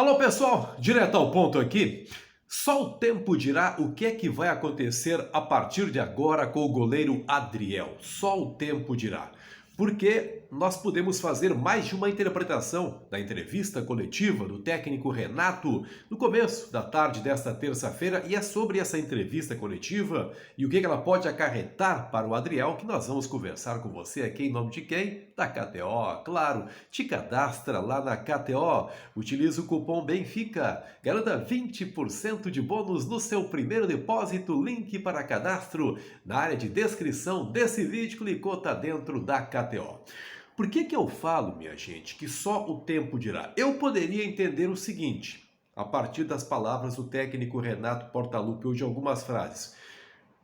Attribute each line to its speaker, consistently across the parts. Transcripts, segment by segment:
Speaker 1: Alô pessoal, direto ao ponto aqui. Só o tempo dirá o que é que vai acontecer a partir de agora com o goleiro Adriel. Só o tempo dirá. Porque nós podemos fazer mais de uma interpretação da entrevista coletiva do técnico Renato no começo da tarde desta terça-feira, e é sobre essa entrevista coletiva e o que ela pode acarretar para o Adriel que nós vamos conversar com você aqui em nome de quem? Da KTO, claro. Te cadastra lá na KTO, utiliza o cupom BENFICA, garanta 20% de bônus no seu primeiro depósito, link para cadastro na área de descrição desse vídeo, clicou, tá dentro da KTO. Por que eu falo, minha gente, que só o tempo dirá? Eu poderia entender o seguinte, a partir das palavras do técnico Renato Portaluppi, hoje algumas frases.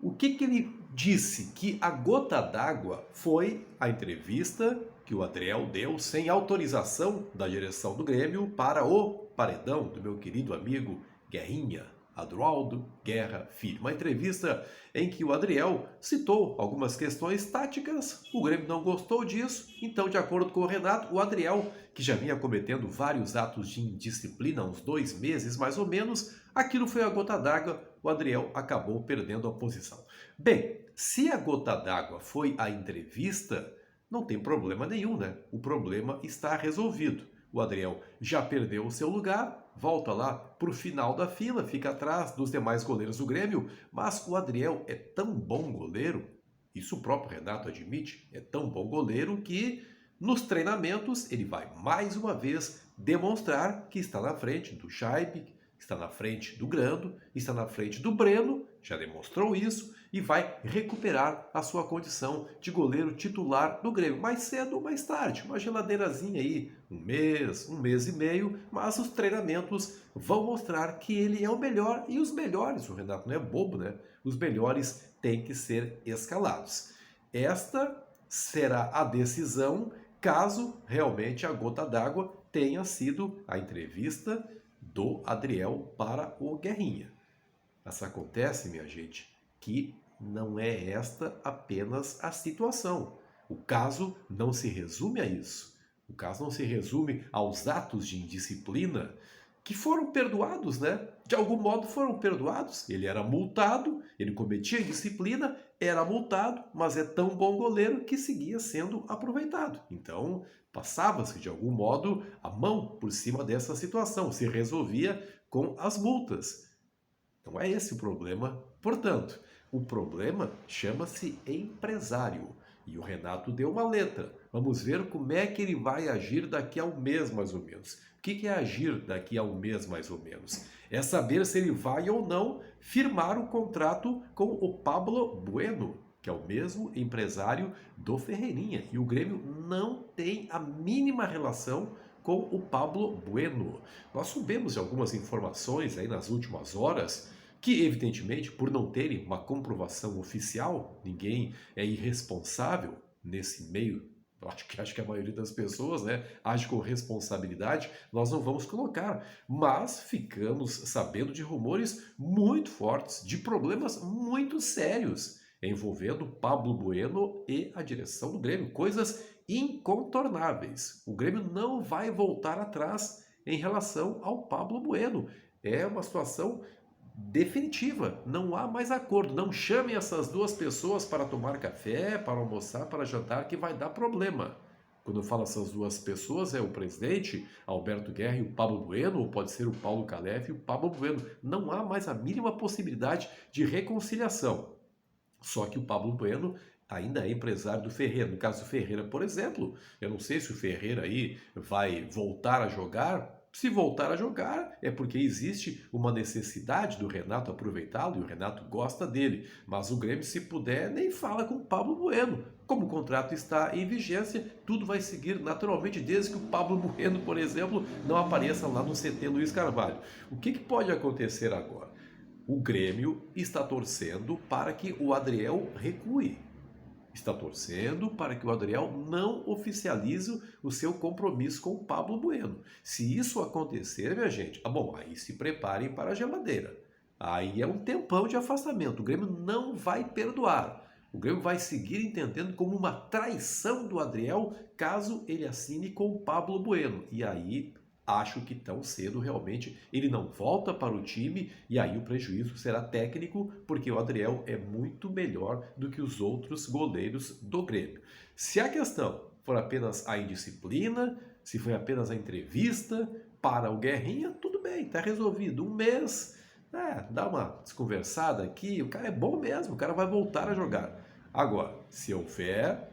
Speaker 1: O que ele disse? Que a gota d'água foi a entrevista que o Adriel deu sem autorização da direção do Grêmio para o paredão do meu querido amigo Guerrinha, Adroaldo Guerra Filho. Uma entrevista em que o Adriel citou algumas questões táticas, o Grêmio não gostou disso, então, de acordo com o Renato, o Adriel, que já vinha cometendo vários atos de indisciplina há uns 2 meses mais ou menos, aquilo foi a gota d'água, o Adriel acabou perdendo a posição. Bem, se a gota d'água foi a entrevista, não tem problema nenhum, né? O problema está resolvido. O Adriel já perdeu o seu lugar, volta lá para o final da fila, fica atrás dos demais goleiros do Grêmio, mas o Adriel é tão bom goleiro, isso o próprio Renato admite, é tão bom goleiro que nos treinamentos ele vai mais uma vez demonstrar que está na frente do Chaib, está na frente do Grando, está na frente do Breno, já demonstrou isso, e vai recuperar a sua condição de goleiro titular do Grêmio. Mais cedo ou mais tarde, uma geladeirazinha aí, um mês e meio, mas os treinamentos vão mostrar que ele é o melhor, e os melhores, o Renato não é bobo, né? Os melhores têm que ser escalados. Esta será a decisão caso realmente a gota d'água tenha sido a entrevista do Adriel para o Guerrinha. Mas acontece, minha gente, que não é esta apenas a situação. O caso não se resume a isso. O caso não se resume aos atos de indisciplina que foram perdoados, né? De algum modo foram perdoados. Ele era multado, ele cometia indisciplina, era multado, mas é tão bom goleiro que seguia sendo aproveitado. Então, passava-se de algum modo a mão por cima dessa situação, se resolvia com as multas. Não é esse o problema, portanto, o problema chama-se empresário. E o Renato deu uma letra. Vamos ver como é que ele vai agir daqui a um mês, mais ou menos. O que é agir daqui a um mês, mais ou menos? É saber se ele vai ou não firmar o contrato com o Pablo Bueno, que é o mesmo empresário do Ferreirinha. E o Grêmio não tem a mínima relação com o Pablo Bueno. Nós soubemos de algumas informações aí nas últimas horas que, evidentemente, por não terem uma comprovação oficial, ninguém é irresponsável nesse meio. Acho que a maioria das pessoas, né, age com responsabilidade, nós não vamos colocar. Mas ficamos sabendo de rumores muito fortes, de problemas muito sérios envolvendo Pablo Bueno e a direção do Grêmio. Coisas incontornáveis. O Grêmio não vai voltar atrás em relação ao Pablo Bueno. É uma situação definitiva, não há mais acordo. Não chamem essas duas pessoas para tomar café, para almoçar, para jantar, que vai dar problema. Quando eu falo essas duas pessoas, é o presidente Alberto Guerra e o Pablo Bueno, ou pode ser o Paulo Calef e o Pablo Bueno. Não há mais a mínima possibilidade de reconciliação. Só que o Pablo Bueno ainda é empresário do Ferreira. No caso do Ferreira, por exemplo, eu não sei se o Ferreira aí vai voltar a jogar. Se voltar a jogar, é porque existe uma necessidade do Renato aproveitá-lo, e o Renato gosta dele. Mas o Grêmio, se puder, nem fala com o Pablo Bueno. Como o contrato está em vigência, tudo vai seguir naturalmente, desde que o Pablo Bueno, por exemplo, não apareça lá no CT Luiz Carvalho. O que pode acontecer agora? O Grêmio está torcendo para que o Adriel recue. Está torcendo para que o Adriel não oficialize o seu compromisso com o Pablo Bueno. Se isso acontecer, minha gente, aí se preparem para a geladeira. Aí é um tempão de afastamento. O Grêmio não vai perdoar. O Grêmio vai seguir entendendo como uma traição do Adriel caso ele assine com o Pablo Bueno. E aí Acho que tão cedo realmente ele não volta para o time e aí o prejuízo será técnico, porque o Adriel é muito melhor do que os outros goleiros do Grêmio. Se a questão for apenas a indisciplina, se foi apenas a entrevista para o Guerrinha, tudo bem, está resolvido. Um mês, dá uma desconversada aqui, o cara é bom mesmo, o cara vai voltar a jogar. Agora, se houver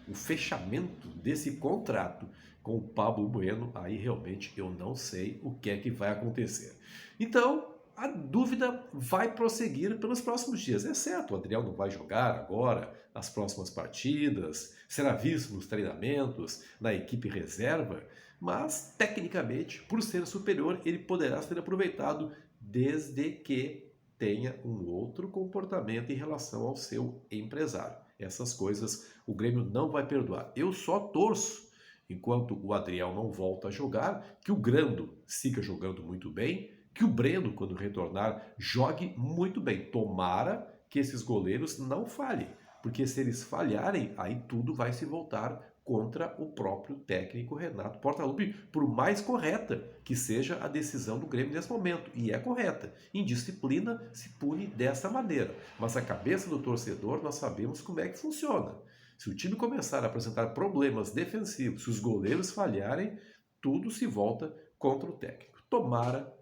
Speaker 1: o fechamento desse contrato com o Pablo Bueno, aí realmente eu não sei o que é que vai acontecer. Então, a dúvida vai prosseguir pelos próximos dias. É certo, o Adriel não vai jogar agora, nas próximas partidas, será visto nos treinamentos, na equipe reserva, mas, tecnicamente, por ser superior, ele poderá ser aproveitado desde que tenha um outro comportamento em relação ao seu empresário. Essas coisas o Grêmio não vai perdoar. Eu só torço, enquanto o Adriel não volta a jogar, que o Grando siga jogando muito bem, que o Breno, quando retornar, jogue muito bem. Tomara que esses goleiros não falhem, porque se eles falharem, aí tudo vai se voltar contra o próprio técnico Renato Portaluppi, por mais correta que seja a decisão do Grêmio nesse momento. E é correta. Indisciplina se pune dessa maneira. Mas a cabeça do torcedor nós sabemos como é que funciona. Se o time começar a apresentar problemas defensivos, se os goleiros falharem, tudo se volta contra o técnico. Tomara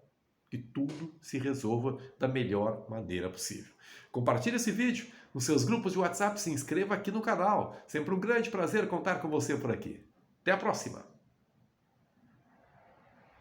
Speaker 1: que tudo se resolva da melhor maneira possível. Compartilhe esse vídeo nos seus grupos de WhatsApp, se inscreva aqui no canal. Sempre um grande prazer contar com você por aqui. Até a próxima!